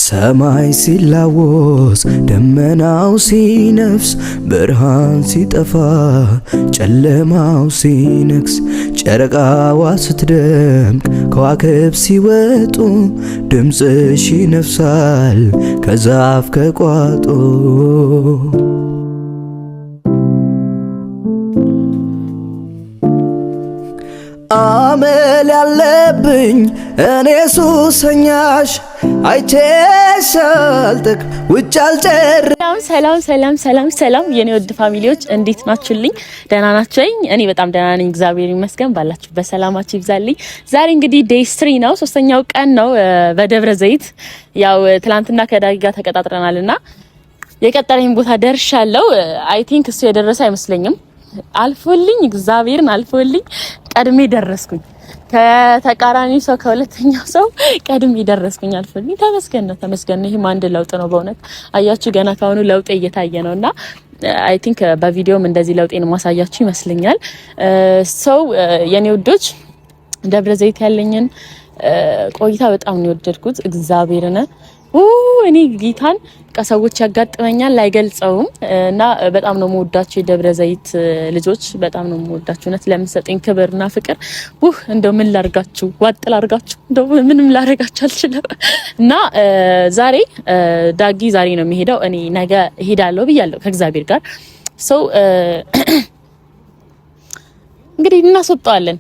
ሰማይ ሲላወስ ደመናው ሲነፍስ ብርሃን ሲጠፋ ጨለማው ሲነግስ ጨረቃዋ ስትደምቅ ከዋክብት ሲወጡ ድምፅሽ ይነፍሳል ከዛፍ ከቋጦ አመል ያለብኝ እኔ ሱሰኛሽ አይቼሻልጥቅ ውጭ አልጨር። ሰላም የኔ ወድ ፋሚሊዎች እንዴት ናችሁልኝ? ደህና ናችሁኝ? እኔ በጣም ደህና ነኝ፣ እግዚአብሔር ይመስገን። ባላችሁ በሰላማችሁ ይብዛልኝ። ዛሬ እንግዲህ ዴይ 3 ነው፣ 3ኛው ቀን ነው በደብረ ዘይት። ያው ትላንትና ከዳጊ ጋር ተቀጣጥረናልና የቀጠረኝ ቦታ ደርሻለሁ። አይ ቲንክ እሱ የደረሰ አይመስለኝም። አልፎልኝ እግዚአብሔርን አልፎልኝ ቀድሜ ደረስኩኝ። ከተቃራኒ ሰው ከሁለተኛው ሰው ቀድሜ ደረስኩኝ። አልፎልኝ ተመስገን ነው። ይሄም አንድ ለውጥ ነው በእውነት አያችሁ። ገና ካሁኑ ለውጥ እየታየ ነውና አይ ቲንክ በቪዲዮም እንደዚህ ለውጤን ማሳያችሁ ይመስለኛል። ሰው የኔ ውዶች ደብረ ዘይት ያለኝን ቆይታ በጣም ነው የወደድኩት እግዚአብሔርን እኔ ጌታን ከሰዎች ያጋጥመኛል ላይገልጸውም እና በጣም ነው የምወዳችሁ የደብረ ዘይት ልጆች በጣም ነው የምወዳችሁ። እውነት ለምትሰጡኝ ክብርና ፍቅር እንደው ምን ላርጋችሁ ዋጥ ላርጋችሁ እንደው ምንም ላረጋችሁ አልችልም። እና ዛሬ ዳጊ ዛሬ ነው የሚሄደው፣ እኔ ነገ እሄዳለሁ ብያለሁ ከእግዚአብሔር ጋር። ሰው እንግዲህ እናስወጣዋለን።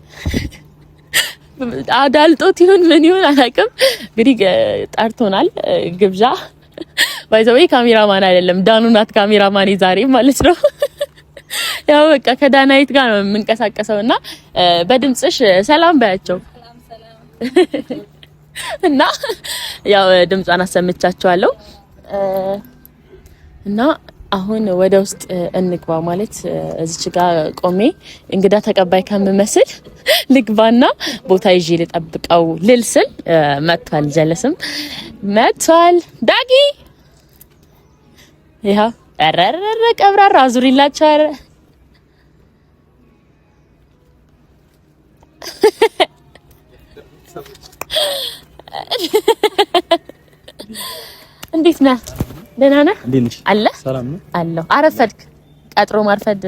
አዳልጦት ይሁን ምን ይሁን አላውቅም። እንግዲህ ጠርቶናል ግብዣ። ባይዘዌ ካሜራማን አይደለም ዳኑ ናት ካሜራማን ዛሬ ማለት ነው። ያው በቃ ከዳናይት ጋር ነው የምንቀሳቀሰውና በድምጽሽ ሰላም ባያቸው እና ያው ድምጿን አሰምቻቸዋለሁ እና አሁን ወደ ውስጥ እንግባ ማለት እዚች ጋር ቆሜ እንግዳ ተቀባይ ከምመስል ልግባና ቦታ ይዤ ልጠብቀው ልልስል መጥቷል። ጀለስም መጥቷል። ዳጊ ይሄ አረረረ ቀብራራ አዙሪላችሁ አረ እንዴት ነህ? ደህና ነህ? አለ ሰላም ነው አለው። አረፈድክ? ቀጥሮ ማርፈድ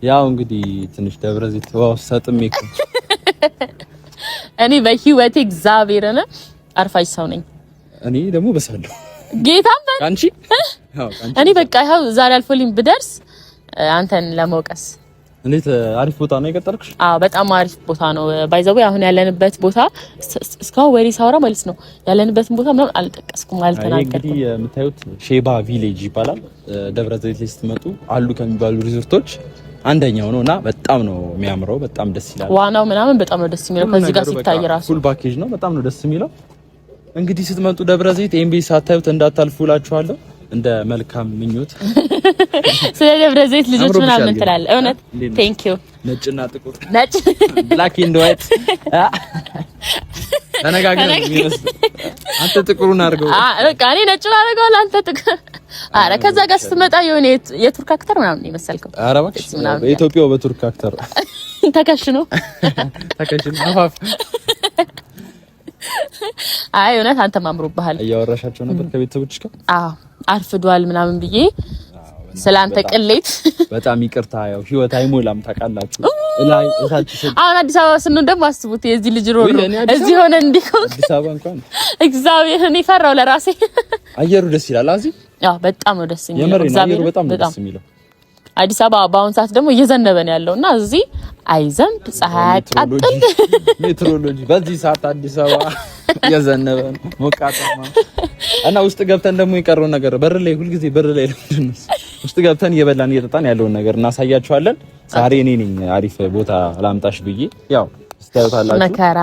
ያው እንግዲህ ትንሽ ደብረ ዘይት ዋው ሰጥም እኮ እኔ በህይወቴ እግዚአብሔርን አርፋጅ ሰው ነኝ። እኔ ደግሞ በሳለሁ ጌታም አንቺ እኔ በቃ ይኸው ዛሬ አልፎልኝ ብደርስ አንተን ለመውቀስ። እንዴት አሪፍ ቦታ ነው የቀጠርኩሽ? አዎ በጣም አሪፍ ቦታ ነው። ባይዘው አሁን ያለንበት ቦታ እስካሁን ወሬ ሳውራ ማለት ነው ያለንበትን ቦታ ምንም አልጠቀስኩም አልተናገርኩም። እንግዲህ የምታዩት ሼባ ቪሌጅ ይባላል። ደብረ ዘይት ላይ ስትመጡ አሉ ከሚባሉ ሪዞርቶች አንደኛው ነውና በጣም ነው የሚያምረው፣ በጣም ደስ ይላል። ዋናው ምናምን በጣም ነው ደስ የሚለው። ከዚህ ጋር ሲታይ ራሱ ፉል ፓኬጅ ነው፣ በጣም ነው ደስ የሚለው። እንግዲህ ስትመጡ ደብረ ዘይት ኤምቢሲ ሳታዩት እንዳታልፉ እላችኋለሁ። እንደ መልካም ምኞት ስለ ደብረ ዘይት ልጆች ምናምን ትላለህ። እውነት ቴንክ ዩ። ነጭና ጥቁር ነጭ ብላክ ኤንድ ዋይት ተነጋግረን አንተ ጥቁሩን አድርገው በቃ እኔ ነጭን አደርገዋለሁ አንተ ጥቁር። አረ ከዛ ጋር ስትመጣ የሆነ የቱርክ አክተር ምናምን ይመስልከው። አረ እባክሽ በኢትዮጵያው በቱርክ አክተር ተከሽኖ አፋፍ። አይ እውነት አንተ ማምሮብሃል። እያወራሻቸው ነበር ከቤተሰቦችሽ ጋር? አዎ አርፍዷል ምናምን ብዬ ስላንተ ቅሌት በጣም ይቅርታ። ያው ህይወት አይሞላም ታውቃላችሁ። ላይ እታች አሁን አዲስ አበባ ስንሆን ደግሞ አስቡት የዚህ ልጅ ሮሮ እዚህ ሆነ እንዲሆን አዲስ አበባ እንኳን እግዚአብሔርን ይፈራው ለራሴ። አየሩ ደስ ይላል። አዚ ያው በጣም ነው ደስ የሚለው። እግዚአብሔር በጣም ደስ የሚለው። አዲስ አበባ በአሁን ሰዓት ደግሞ እየዘነበ ነው ያለውና እዚህ አይዘንብ ፀሐይ አቃጥል ሜትሮሎጂ በዚህ ሰዓት አዲስ አበባ እየዘነበ ነው ሞቃታማ እና ውስጥ ገብተን ደግሞ የቀረው ነገር በር ላይ ሁልጊዜ በር ላይ ለምንድነው ውስጥ ገብተን እየበላን እየጠጣን ያለውን ነገር እናሳያችኋለን። ዛሬ እኔ ነኝ አሪፍ ቦታ ላምጣሽ ብዬ ያው ስታዩታላችሁ። መከራ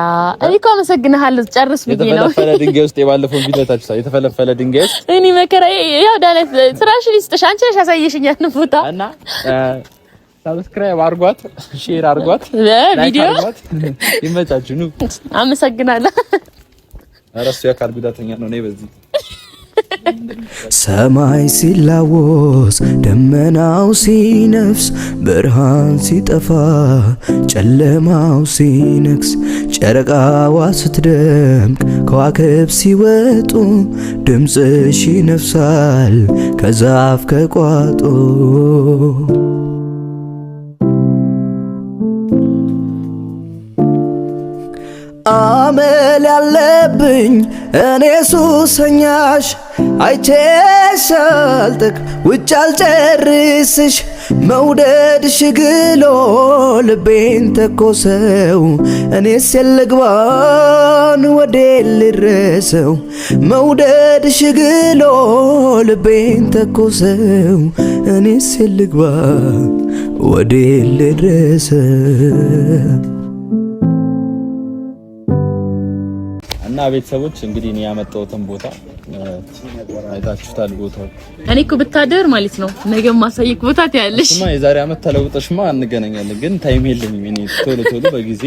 እኮ አመሰግናለሁ። ጨርስ ብዬ ነው የተፈለፈለ ድንጋይ ውስጥ የባለፈው ቪዲዮ ታችሁታ የተፈለፈለ ድንጋይ ውስጥ እኔ መከራ ያው ዳነት ስራሽ ልስጥሽ አንቺ ነሽ ያሳየሽኝ ያን ቦታ እና ሰብስክራይብ አርጓት፣ ሼር አርጓት፣ ቪዲዮ ይመቻችሁ ነው። አመሰግናለሁ። አራሱ ያካል ጉዳተኛ ነው ነይ በዚህ ሰማይ ሲላወስ ደመናው ሲነፍስ ብርሃን ሲጠፋ ጨለማው ሲነግስ ጨረቃዋ ስትደምቅ ከዋክብት ሲወጡ ድምፅሽ ይነፍሳል ከዛፍ ከቋጦ አመል ያለብኝ እኔ ሱሰኛሽ አይቼሽ አልጠቅ ውጭ አልጨርስሽ መውደድሽ ግሎ ልቤን ተኮሰው እኔስ የልግባን ወዴ ልድረሰው መውደድሽ ግሎ ልቤን ተኮሰው እኔስ የልግባ ወዴ ልድረሰው። እና ቤተሰቦች እንግዲህ እኔ ያመጣሁትን ቦታ አይታችሁታል። ቦታው እኔ እኮ ብታደር ማለት ነው ነገ ማሳየክ ቦታ ታያለሽ። እማ የዛሬ አመት ተለውጠሽማ እንገናኛለን፣ ግን ታይም የለኝም። እኔ ቶሎ በጊዜ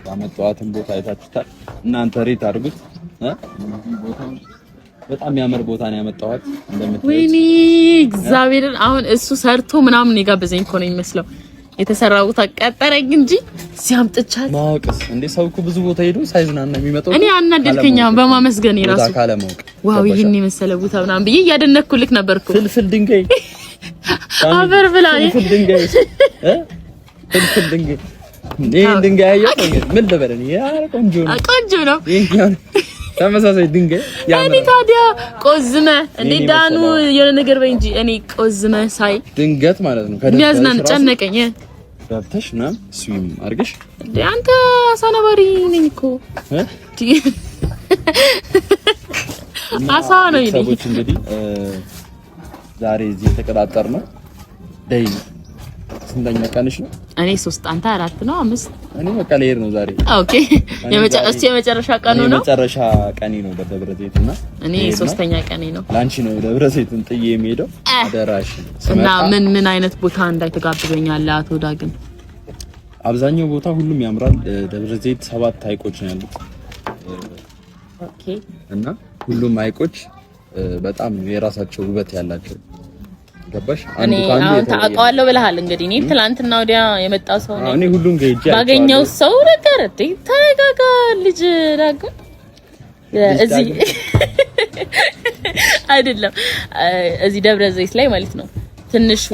ያመጣሁትን ቦታ አይታችሁታል። እናንተ ሬት አድርጉት። ቦታው በጣም ያምር ቦታ ነው ያመጣሁት እንደምትሉት። ወይኔ እግዚአብሔርን አሁን እሱ ሰርቶ ምናምን የጋበዘኝ እኮ ነው የሚመስለው። የተሰራው ቦታ ቀጠረኝ እንጂ ሲያምጥቻት ማውቀስ እንዴ ሰው እኮ ብዙ ቦታ ሄዶ ሳይዝናና የሚመጣው እኔ አናደልከኛ በማመስገን ይራሱ ቦታ ካለ ማውቅ ዋው ይሄን የመሰለ ቦታ ምናምን ብዬ ያደነኩልክ ነበርኩ። ፍልፍል ድንጋይ አበር ብላ ፍልፍል ድንጋይ ፍልፍል ድንጋይ ይሄን ድንጋይ ያየው ምን ልበለን? ያ ቆንጆ ነው ተመሳሳይ ድንጋይ ያምራል። እኔ ታዲያ ቆዝመ እንዴ ዳኑ የሆነ ነገር በይ እንጂ እኔ ቆዝመ ሳይ ድንገት ማለት ነው ከሚያዝናን ጨነቀኝ። ገብተሽ ና ስዊም አርገሽ እንዴ አንተ አሳናባሪ ነኝ እኮ አሳ ነው ይሄ። ሰዎች እንግዲህ ዛሬ እዚህ ተቀጣጣር ነው ዴይ ስንተኛ ቀንሽ ነው? እኔ 3 አንተ 4 ነው 5 እኔ በቃ ልሄድ ነው ዛሬ። ኦኬ የመጨረሻ ቀኑ ነው። የመጨረሻ ቀኔ ነው በደብረ ዘይት እና እኔ 3ኛ ቀኔ ነው። ላንቺ ነው ደብረ ዘይትን ጥዬ የሚሄደው አደራሽ። እና ምን አይነት ቦታ እንዳይተጋብዘኛል አቶ ዳግም? አብዛኛው ቦታ ሁሉም ያምራል። ደብረ ዘይት 7 ሐይቆች ነው ያሉት። ኦኬ እና ሁሉም ሐይቆች በጣም የራሳቸው ውበት ያላቸው ገባሽ? አንዱ ካንዱ ታውቀዋለሁ ብለሃል። እንግዲህ እኔ ትላንትና ወዲያ የመጣው ሰው ነው። እኔ ሁሉም ገይጄ ባገኘው ሰው ነገር ተረጋጋ ልጅ ዳግም እዚህ አይደለም እዚህ ደብረ ዘይት ላይ ማለት ነው። ትንሹ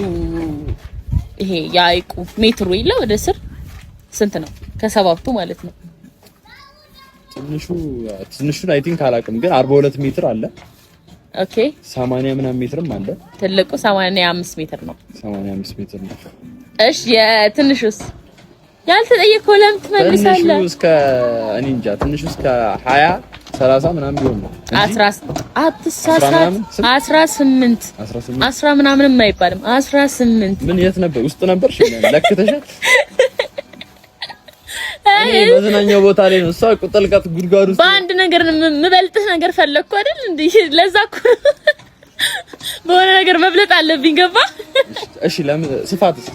ይሄ የሐይቁ ሜትሩ ይላ ወደ ስር ስንት ነው? ከሰባቱ ማለት ነው። ትንሹን አይ ቲንክ አላውቅም፣ ግን 42 ሜትር አለ። ኦኬ 80 ምናምን ሜትርም አለ። ትልቁ 85 ሜትር ነው። 85 ሜትር ነው። እሺ የትንሹስ ያልተጠየቀው ለምን ትመልሳለህ? ትንሹ እስከ እኔ እንጃ ትንሹ እስከ 20 30 ምናምን ቢሆን ነው። 18 ምናምን አይባልም። 18 ምን የት ነበር? ውስጥ ነበር? እሺ ለክተሻል? እኔ መዝናኛው ቦታ ላይ ነው። እሷ ቁጥልቀት ጉድጓድ ውስጥ በአንድ ነገር የምበልጥህ ነገር ፈለግኩ አይደል እንዴ? ለዛ እኮ በሆነ ነገር መብለጥ አለብኝ። ገባ? እሺ ለምን ስፋትስ?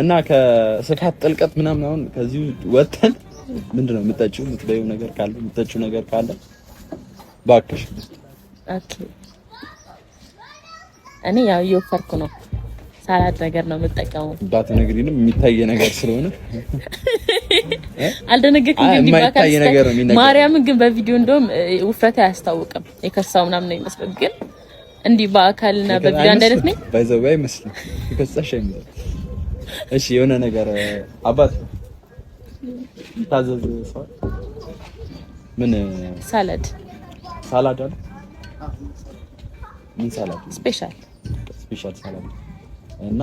እና ከስፋት ጥልቀት ምናምን አሁን ከዚህ ወጥተን ምንድነው የምትጠጪው? የምትበይው ነገር ካለ የምትጠጪው ነገር ካለ ባክሽ። ኦኬ እኔ ያው እየወፈርኩ ነው። ሳላድ ነገር ነው የምጠቀመው። ባትነግሪንም የሚታይ ነገር ስለሆነ አልደነገርኩም። ግን የሚታይ ነገር ነው የሚነገር። ማርያምን ግን በቪዲዮ እንደውም ውፍረት አያስታውቅም። የከሳው ምናምን ነው የሚመስለው። ግን እንዲህ በአካልና በቪዲዮ አንድ አይነት ነኝ። ባይዘው አይመስልም። የከሳሽ አይመስልም። እሺ የሆነ ነገር አባት ታዘዝ ሰው ምን ሳላድ አለ? ምን ሳላድ? ስፔሻል ሳላድ እና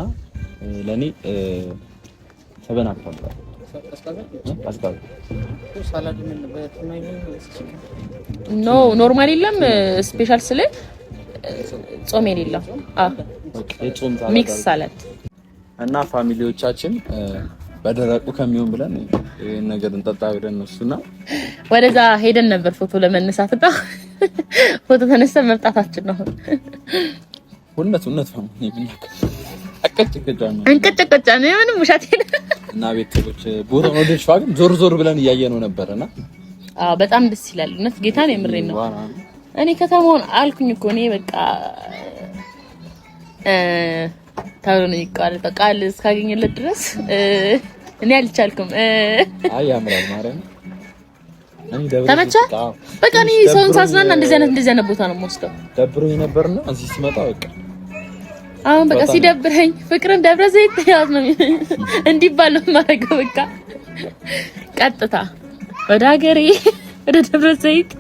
ለኔ ሰበን አካባቢ ሳላድ ምን በተማይ ኖ ኖርማል የለም። ስፔሻል ስለ ጾም የሌለው የጾም ሚክስ ሳላድ እና ፋሚሊዎቻችን በደረቁ ከሚሆን ብለን ይሄን ነገር እንጠጣ ብለን ነውና ወደዛ ሄደን ነበር ፎቶ ለመነሳት እና ፎቶ ተነስተን መምጣታችን ነው። እውነት ነው አንቀጭቀጫ ነው ምንም ውሸት የለም። እና ቤተሰቦች ቦታው ነው ደሽ ዋግም ዞር ብለን እያየነው ነበርና በጣም ደስ ይላል። እውነት ጌታን የምሬን ነው። እኔ ከተማውን አልኩኝ እኮ እኔ በቃ ታውሮ ነው ይቃል ቃል እስካገኘለት ድረስ እኔ አልቻልኩም። አይ ያምራል ማርያም። ተመቸ? በቃ እኔ ሰውን ሳዝናና እንደዚህ አይነት ቦታ ነው የምወስደው። ደብሮኝ ነበርና እዚህ ስመጣ በቃ አሁን በቃ ሲደብረኝ ፍቅርን ደብረ ዘይት ያዝ ነው እንዲባል ነው የማደርገው። በቃ ቀጥታ ወደ ሀገሬ ወደ ደብረ ዘይት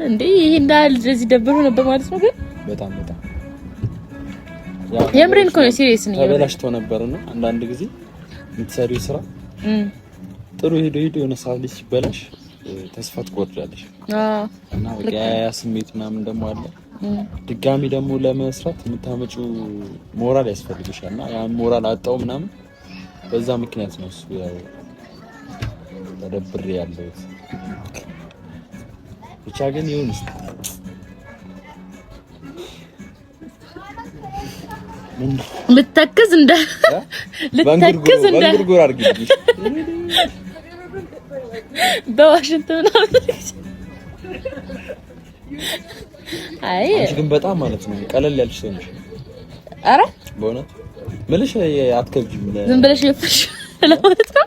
እንዴ ይሄ እንዳል እንደዚህ ደብሮ ነበር ማለት ነው። ግን በጣም የምሬን እኮ ነው። ሲሪየስ ነው። ተበላሽቶ ነበርና አንዳንድ ጊዜ የምትሰሪው ስራ ጥሩ ሄዶ የሆነ ሰዓት ላይ ሲበላሽ ተስፋ ትቆርጫለሽ። እና በቃ ያ ስሜት ምናምን ደግሞ አለ። ድጋሚ ደግሞ ለመስራት የምታመጪው ሞራል ያስፈልግሻል እና ያ ሞራል አጣው ምናምን በዛ ምክንያት ነው እሱ ያው ተደብሬ ያለሁት። ብቻ ግን ይሁን ልተክዝ እንደ በእንጉርጉር አድርጊልኝ በዋሽንግተን አይ ግን በጣም ማለት ነው ቀለል ያልሽ ሰው ነሽ። አረ በእውነት ምልሽ አትከብጂም። ዝም ብለሽ ይፈሽ ለማለት ነው።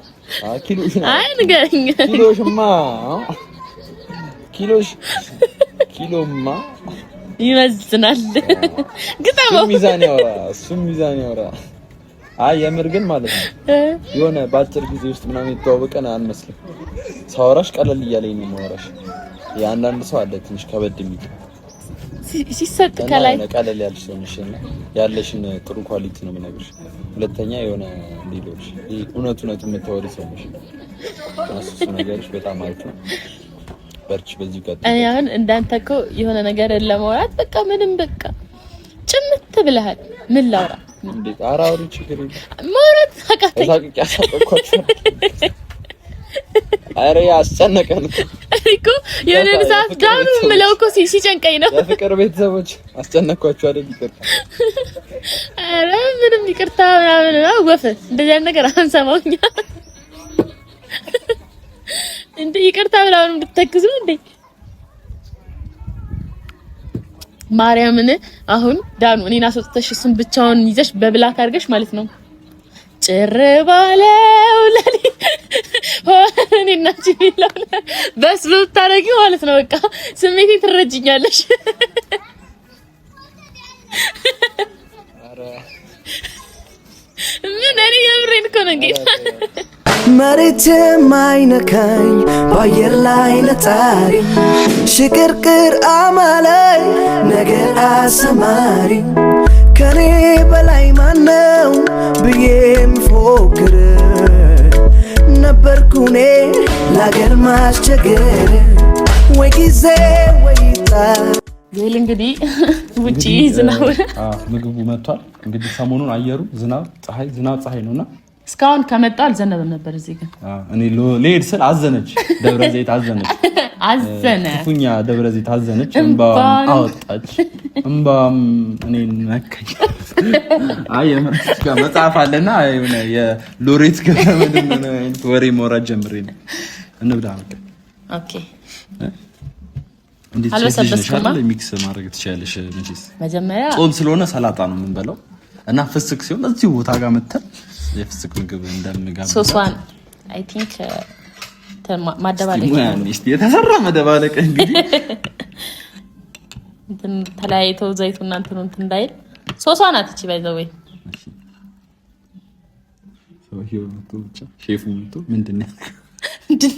ኪሎሽ አይ ንገረኝ። ኪሎማ ይመዝናል። ግጣው ሚዛን ያወራ አይ የምር ግን ማለት ነው የሆነ በአጭር ጊዜ ውስጥ ምናምን የተዋወቀን አንመስልም። ሳወራሽ ቀለል እያለኝ ነው የማወራሽ። የአንዳንድ ሰው አለ ትንሽ ከበድ የሚል ሲሰጥ ከላይ ቀለል ያልሽ ነሽ እና ያለሽን ጥሩ ኳሊቲ ነው የምነግርሽ። ሁለተኛ የሆነ ሌሎች እውነት የምታወሪ ሰው ነሽ። እሱ ነገርሽ በጣም አሪፍ ነው። በርቺ በዚህ ጋር እኔ አሁን እንዳንተ እኮ የሆነ ነገር ለማውራት በቃ ምንም በቃ ጭምት ብለሃል። ምን ላውራ እንዴ? አራውሪ ችግር የለም ማውራት አቃተኝ። ያሳቀቅኳችሁ አረ ያስጨነቀን እኮ የሆነ ሰዓት ዳኑ ምለው እኮ ሲጨንቀኝ ነው። የፍቅር ቤተሰቦች አስጨነቅኳችሁ አይደል? ይቅርታ። አረ ምንም ይቅርታ ምናምን ነው ወፍ እንደዚህ አይነት ነገር አንሰማውኛ እንዴ ይቅርታ ብላውን እንድትተክዙ እንዴ ማርያምን። አሁን ዳኑ እኔና አስወጥተሽ እሱን ብቻውን ይዘሽ በብላክ አድርገሽ ማለት ነው ጭር ባለው ለኔ እኔና ጂቢላው በስሎ ታረጊው ማለት ነው። በቃ ስሜቴ ትረጅኛለሽ። አረ ምን እኔ የምሬን እኮ ነው ጌታ መሬት ማይነካኝ በአየር ላይ ነጣሪ ሽቅርቅር አማላይ ነገር አሰማሪ ከኔ በላይ ማነው ብዬ ምፎክር ነበርኩ እኔ ለአገር ማስቸገር ወይ ጊዜ ወይታ ይል እንግዲህ ውጪ ዝናብ ምግቡ መጥቷል። እንግዲህ ሰሞኑን አየሩ ዝናብ ፀሐይ ነውና እስካሁን ከመጣ አልዘነበም ነበር። እዚህ ግን እኔ ልሄድ ስል አዘነች፣ ደብረ ዘይት አዘነች። አዘነ ክፉኛ ደብረ ዘይት አዘነች። እንባዋን አወጣች። እንባዋም እኔን ነካኝ። አይ የመጣች ጋር መጽሐፍ አለና የሆነ የሎሬት ገመድን ወሬ ማውራት ጀምሬ ነው። እንብላ። ኦኬ እንዴት አልበሰበስኩማ። ሚክስ ማድረግ ትችያለሽ። መቼስ መጀመሪያ ጾም ስለሆነ ሰላጣ ነው የምንበላው እና ፍስክ ሲሆን እዚሁ ቦታ ጋር መተን የፍስክ ምግብ እንደምጋብዝ ሶስዋን አይ ቲንክ ማደባለቅ እስቲ የተሰራ መደባለቅ እንግዲህ እንትን ተለያይቶ ዘይቱና እንትኑ እንትን እንዳይል ሶስዋን አትቺ ባይዘው ሰውዬው መጥቶ ብቻ ሼፉ መጥቶ ምንድን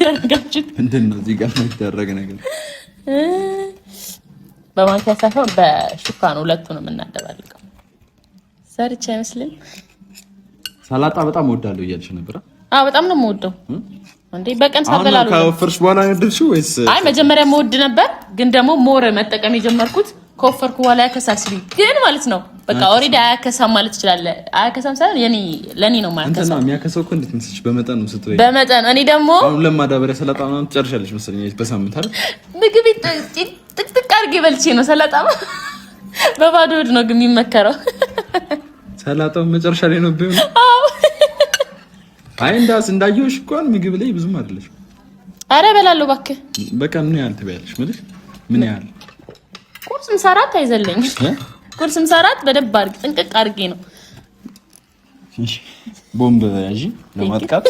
ያደርጋችሁት ምንድን ነው እዚህ ጋር የሚደረግ ነገር በማንኪያ ሳይሆን በሹካ ነው ሁለቱንም እናደባልቀው። ሰርች አይመስልም። ሰላጣ በጣም እወዳለሁ እያልሽ ነበር? አዎ በጣም ነው የምወደው። እንዴ በቀን ሳበላሉ ነው ከወፈርሽ በኋላ ነው ወይስ? አይ መጀመሪያ የምወድ ነበር፣ ግን ደግሞ ሞረ መጠቀም የጀመርኩት ከወፈርኩ በኋላ ያከሳል ሲል ግን ማለት ነው። በቃ ኦሬዲ አያከሳም ማለት ይችላል። አያከሳም ሳይሆን ለኔ ነው ማለት ነው። እንትና የሚያከሳው እኮ እንዴት መስልሽ? በመጠን ነው ስትወይ። በመጠን እኔ ደግሞ አሁን ለማዳበሪያ ሰላጣ ምናምን ትጨርሻለሽ መሰለኝ በሳምንት አይደል? ምግብ ጥቅጥቅ አድርጌ በልቼ ነው ሰላጣ በባዶ ሆድ ነው ግን የሚመከረው። ሰላጣው መጨረሻ ላይ ነው ቢሆን። አዎ አይ እንዳየሁሽ እንኳን ምግብ ላይ ብዙም አይደለሽ። አረ በላለሁ እባክህ። በቃ ምን ያህል ትበያለሽ? ምን ያህል ቁርስም ሰራት አይዘለኝ። ቁርስም ሰራት በደንብ አድርጌ ጥንቅቅ አድርጌ ነው። ቦምብ ያዢ ለማጥቃት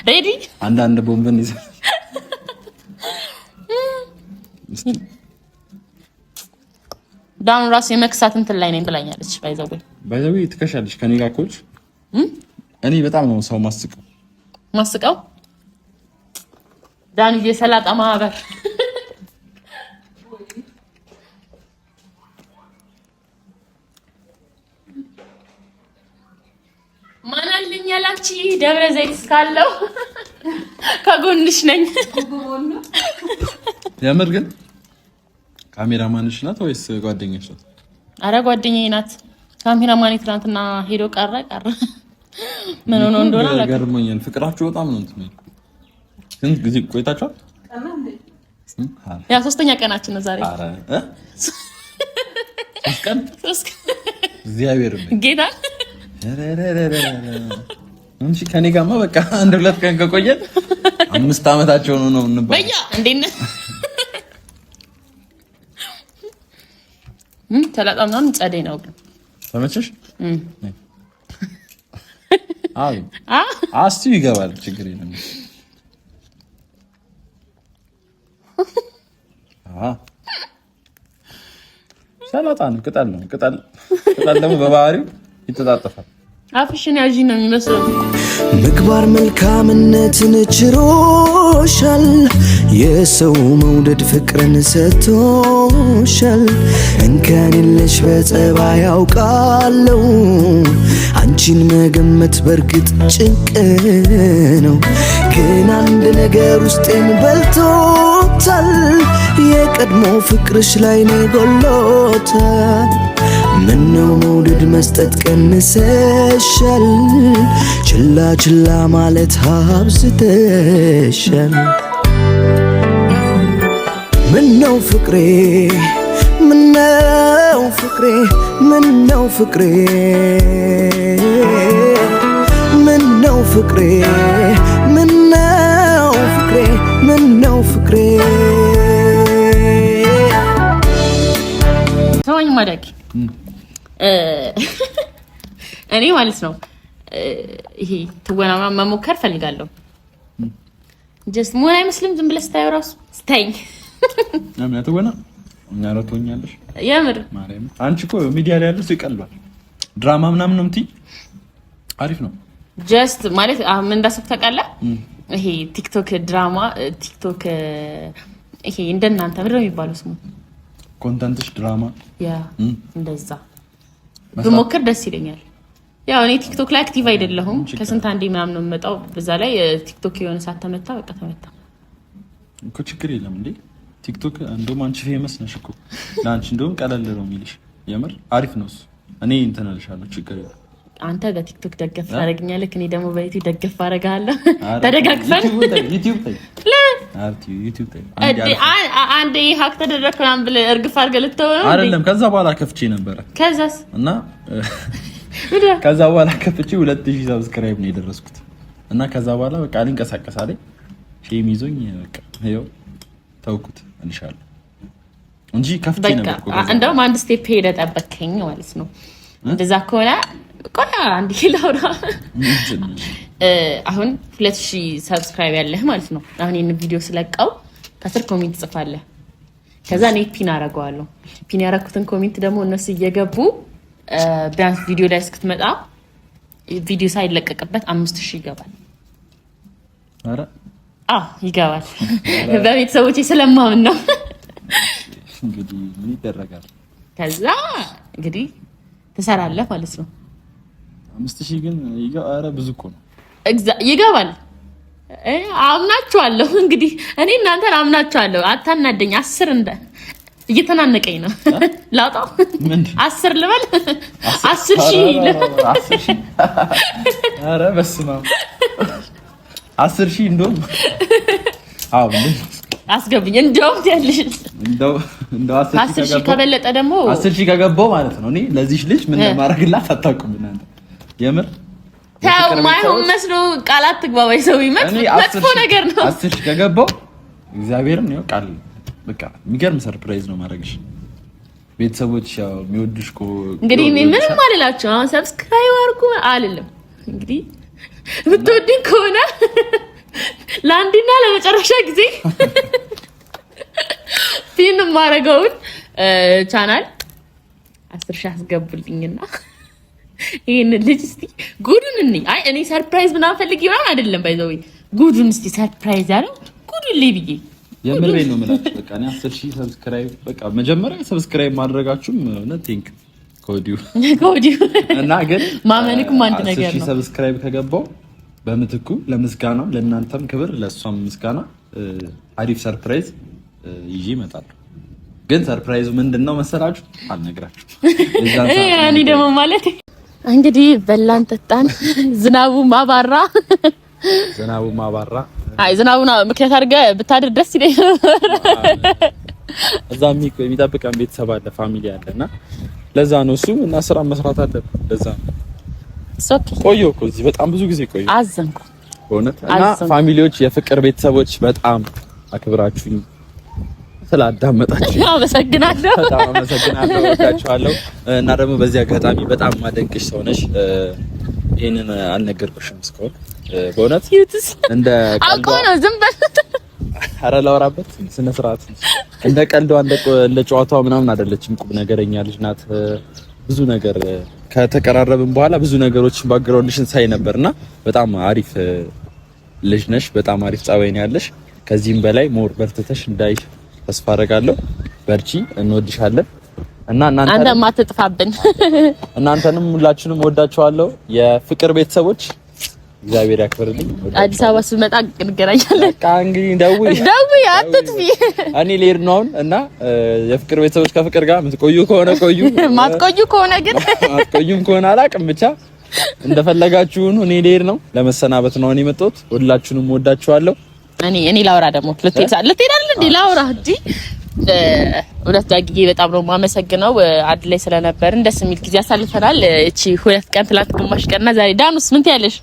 ሬዲ አንዳንድ ቦምብን ይዘ ዳን ራስ የመክሳት እንትን ላይ ነኝ ብላኛለች። ባይዘው ትከሻለሽ ከኔ ጋር ኮች እኔ በጣም ነው ሰው ማስቀው ዳን የሰላጣ ማህበር ማናልኝ ያላቺ ደብረ ዘይት እስካለው ከጎንሽ ነኝ። የምር ግን ካሜራማንሽ ናት ወይስ ጓደኛሽ ናት? አረ ጓደኛዬ ናት። ካሜራማን ትናንትና ሄዶ ቀረ ምን ሆኖ እንደሆነ አላውቅም። ገርሞኛል። ፍቅራችሁ በጣም ነው እንትን ስንት ጊዜ ቆይታችኋል? ያ ሶስተኛ ቀናችን ነው ዛሬ። አረ ሶስት ቀን እግዚአብሔር ይመስገን ጌታ እንጂ ከኔ ጋርማ በቃ አንድ ሁለት ቀን ከቆየን 5 አመታቸው ነው እንባል። በያ እንዴት ነህ? ሰላጣም ነው ጸደይ ነው ግን ተመቸሽ? አይ አስቲ ይገባል ችግር የለም። ሰላጣ ነው ቅጠል ደግሞ በባህሪው ይተጣጠፋል። አፍሽን ያዢ ነው የሚመስለው። ምግባር መልካምነትን ችሮሻል፣ የሰው መውደድ ፍቅርን ሰጥቶሻል። እንከን የለሽ በጸባይ ያውቃለው፣ አንቺን መገመት በርግጥ ጭንቅ ነው። ግን አንድ ነገር ውስጤን በልቶታል፣ የቀድሞ ፍቅርሽ ላይ ነው ጎሎታል። ምነው መውደድ መስጠት ቀንሰሻል፣ ችላ ማለት አብዝተሻል። ምነው ፍቅሬ ምነው ፍቅሬ ምነው ፍቅሬ ምነው ፍቅሬ ምነው ፍቅሬ ምነው ፍቅሬ ተወኝ ማዳቂ እኔ ማለት ነው ይሄ ትወና መሞከር ፈልጋለሁ። ጀስት ምን አይመስልም? ዝም ብለህ ስታየው ራሱ ስታይኝ አምና ትወና እኛ ረቶኛለሽ። የምር ማርያም አንቺ እኮ ሚዲያ ላይ ያለው ይቀልባል። ድራማ ምናምን ነው የምትይ አሪፍ ነው። ጀስት ማለት ምን እንዳሰብክ ታውቃለህ? ይሄ ቲክቶክ ድራማ ቲክቶክ ይሄ እንደናንተ ምንድን ነው የሚባለው ስሙ? ኮንተንትሽ ድራማ ያ እንደዛ ብሞክር ደስ ይለኛል። ያው እኔ ቲክቶክ ላይ አክቲቭ አይደለሁም። ከስንት አንዴ ምናምን ነው የምመጣው። በዛ ላይ ቲክቶክ የሆነ ሰዓት ተመታ በቃ ተመታ እኮ ችግር የለም እንዴ ቲክቶክ እንደውም አንቺ ፌመስ ነሽ እኮ ለአንቺ እንደውም ቀለል ነው የሚልሽ። የምር አሪፍ ነው እሱ። እኔ እንትን እልሻለሁ ችግር የለም። አንተ በቲክቶክ ደገፍ ታደርገኛለህ፣ እኔ ደግሞ በዩቲዩብ ደገፍ አደርግሃለሁ። ተደጋግፈን ዩቲዩብ ታይ አንዴ ሀክ ተደረክ ምናምን ብለህ እርግፍ አድርገህ ልትተው ነው አይደለም? ከዛ በኋላ ከፍቼ ነበረ። ከዛስ እና ከዛ በኋላ ከፍቼ 2000 ሰብስክራይብ ነው የደረስኩት። እና ከዛ በኋላ በቃ አልንቀሳቀስ አለኝ። ሼም ይዞኝ በቃ ይኸው ተውኩት እልሻለሁ እንጂ ከፍቼ ነበር እኮ። እንደውም አንድ ስቴፕ ሄደህ ጠበከኝ ማለት ነው። እንደዛ ከሆነ ቆያ አንድ ኪሎራ አሁን 2000 ሰብስክራይብ ያለህ ማለት ነው። አሁን ይሄን ቪዲዮ ስለቀው ከስር ኮሜንት ጽፋለህ። ከዛ እኔ ፒን አደርገዋለሁ። ፒን ያደረኩትን ኮሜንት ደግሞ እነሱ እየገቡ ቢያንስ ቪዲዮ ላይ እስክትመጣ ቪዲዮ ሳይለቀቅበት 5000 ይገባል። አረ ይገባል። በቤተሰቦቼ ስለማምን ነው። እንግዲህ ምን ይደረጋል። ከዛ እንግዲህ ትሰራለህ ማለት ነው። 5000 ግን አረ ብዙ እኮ ነው። ይገባል። አምናችኋለሁ። እንግዲህ እኔ እናንተን አምናችኋለሁ። አታናደኝ። 10 እንደ እየተናነቀኝ ነው። ላውጣው 10 ልበል 10000 10,000 አረ በስመ አብ 10,000 እንደውም አስገብኝ እንደውም ያለሽ እንደው 10,000 ከበለጠ ደግሞ 10,000 ከገባው ማለት ነው። እኔ ለዚህ ልጅ ምን ለማድረግላት አታውቁም እናንተ የምር ታው ማይሆን መስሎ ቃላት ትግባባይ ሰው ይመጥ መጥፎ ነገር ነው። 10,000 ከገባው እግዚአብሔርን ነው ቃል በቃ የሚገርም ሰርፕራይዝ ነው ማድረግሽ። ቤተሰቦች ያው የሚወዱሽ እኮ እንግዲህ ምንም አልላችሁ። አሁን ሰብስክራይብ አድርጉ አልልም። እንግዲህ ብትወድኝ ከሆነ ለአንድና ለመጨረሻ ጊዜ ፊልም ማረጋውን ቻናል 10,000 አስገቡልኝና ይሄን ልጅ እስቲ ጉዱን እንይ። አይ እኔ ሰርፕራይዝ ምናምን ፈልጌ ምናምን አይደለም ባይዘው ጉዱን እስቲ ሰርፕራይዝ ያለው ጉዱን ልብዬ የምሬ ነው የምላችሁ። በቃ እኔ 10,000 ሰብስክራይብ በቃ መጀመሪያ ሰብስክራይብ ማድረጋችሁም ቲንክ ኮዲው እና ግን ማመንኩም አንድ ነገር ነው። 10,000 ሰብስክራይብ ከገባው በምትኩ ለምስጋና ለእናንተም ክብር ለሷም ምስጋና አሪፍ ሰርፕራይዝ ይዤ እመጣለሁ። ግን ሰርፕራይዙ ምንድነው መሰላችሁ? አልነግራችሁ። እኔ ደግሞ ማለት እንግዲህ በላን ጠጣን፣ ዝናቡ ማባራ አይ ዝናቡና ምክንያት አድርገህ ብታድር ደስ ይለኝ ነበር። እዛም የሚጠብቀን ቤተሰብ አለ፣ ፋሚሊ አለና ለዛ ነው እሱ እና ስራ መስራት አለ። ለዛ ነው ቆየሁ እኮ እዚህ በጣም ብዙ ጊዜ ቆየሁ። አዘንኩ በእውነት እና ፋሚሊዎች፣ የፍቅር ቤተሰቦች በጣም አክብራችሁኝ ስላዳመጣችሁ አመሰግናለሁ። በጣም አመሰግናለሁ። ወዳችኋለሁ። እና ደግሞ በዚህ አጋጣሚ በጣም ማደንቅሽ ሰው ነሽ። ይሄንን አልነገርኩሽም እስካሁን በእውነት እንደ ቀልዷ ነው ዝም በል። ኧረ ላወራበት ስነ ስርዓት እንደ ቀልዷ እንደ ጨዋታው ምናምን አይደለችም። ቁም ነገረኛ ልጅ ናት። ብዙ ነገር ከተቀራረብን በኋላ ብዙ ነገሮችን ባክግራውንድሽን ሳይ ነበርና በጣም አሪፍ ልጅ ነሽ። በጣም አሪፍ ጸባይ ነው ያለሽ። ከዚህም በላይ ሞር በርትተሽ እንዳይሽ ተስፋ አደርጋለሁ። በርቺ፣ እንወድሻለን እና አንተም አትጥፋብን። እናንተንም ሁላችሁንም ወዳችኋለሁ። የፍቅር ቤተሰቦች እግዚአብሔር ያክብርልኝ። አዲስ አበባ ስመጣ እንገናኛለን። በቃ እንግዲህ ደውይ አትጥፊ። እኔ ልሄድ ነው አሁን እና የፍቅር ቤተሰቦች ከፍቅር ጋር የምትቆዩ ከሆነ ቆዩ፣ ማትቆዩ ከሆነ ግን ማትቆዩም ከሆነ አላውቅም፣ ብቻ እንደፈለጋችሁን። እኔ ልሄድ ነው፣ ለመሰናበት ነው እኔ የመጣሁት። ሁላችሁንም ወዳችኋለሁ። እኔ ላውራ ደግሞ ልትሄድ አይደል እንዴ? ላውራ እንጂ ሁለት ዳጊዬ በጣም ነው የማመሰግነው። አንድ ላይ ስለነበርን ደስ የሚል ጊዜ አሳልፈናል። እቺ 2 ቀን ትላንት ግማሽ ቀንና ዛሬ ዳኑስ ምን ትያለሽ?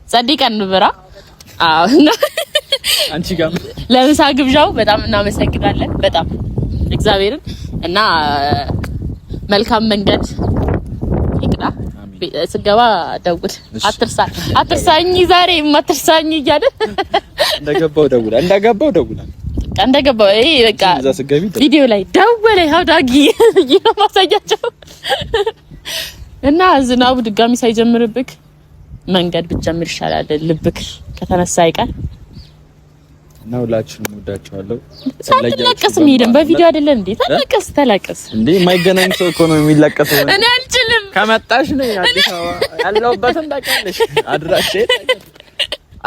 ጸደይ ቀን ንብራ እና አንቺ ጋር ለምሳ ግብዣው በጣም እናመሰግናለን። በጣም እግዚአብሔርን እና መልካም መንገድ ይቅዳ። ስገባ ደውል፣ አትርሳኝ ዛሬ አትርሳኝ እያለ እንደገባው ደውላ ይሄ በቃ ቪዲዮ ላይ ደወለ። ያው ዳጊ ይሄው ማሳያቸው እና ዝናቡ ድጋሚ ሳይጀምርብክ መንገድ ብትጀምር ይሻላል። ልብክ ከተነሳ አይቀር እና ሁላችሁንም ወዳችኋለሁ። ተለቀስ ሄደን በቪዲዮ አይደለም እንዴ? ተለቀስ እንዴ? የማይገናኝ ሰው እኮ ነው የሚለቀሰው። እኔ አልችልም። ከመጣሽ ነው አዲስ አበባ ያለሁበትን ታውቂያለሽ አድራሼ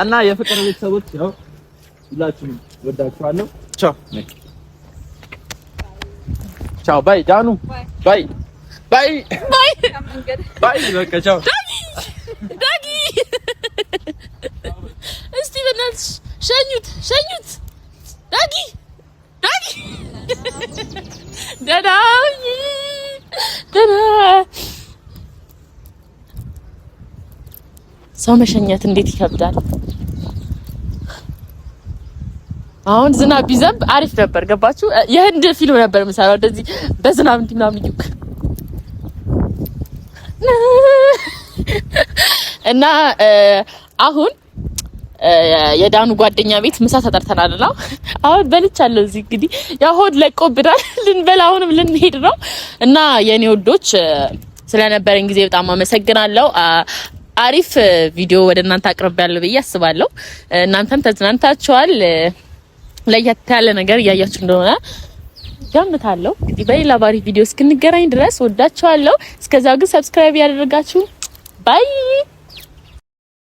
እና የፍቅር ቤተሰቦች ያው ሁላችሁንም ወዳችኋለሁ። ቻው ባይ ዳኑ ባይ በቃ ቻው ዳጊ። እስቲ በእናትሽ ሸኙት ዳጊ ደህና ሰው መሸኘት እንዴት ይከብዳል። አሁን ዝናብ ቢዘንብ አሪፍ ነበር። ገባችሁ? የህንድ ፊልም ነበር የምሰራው እንደዚህ በዝናብ እንዲምናም ይውክ እና አሁን የዳኑ ጓደኛ ቤት ምሳ ተጠርተናልና አሁን በልቻለሁ። እዚህ እንግዲህ ያው ሆድ ለቆብናል፣ ልንበላ አሁንም ልንሄድ ነው እና የኔ ወዶች ስለነበረን ጊዜ በጣም አመሰግናለሁ። አሪፍ ቪዲዮ ወደ እናንተ አቅርቤያለሁ ብዬ አስባለሁ። እናንተም ተዝናንታችኋል። ለየት ያለ ነገር እያያችሁ እንደሆነ ገምታለሁ። እንግዲህ በሌላ ባሪ ቪዲዮ እስክንገናኝ ድረስ ወዳችኋለሁ። እስከዛው ግን ሰብስክራይብ ያደርጋችሁ ባይ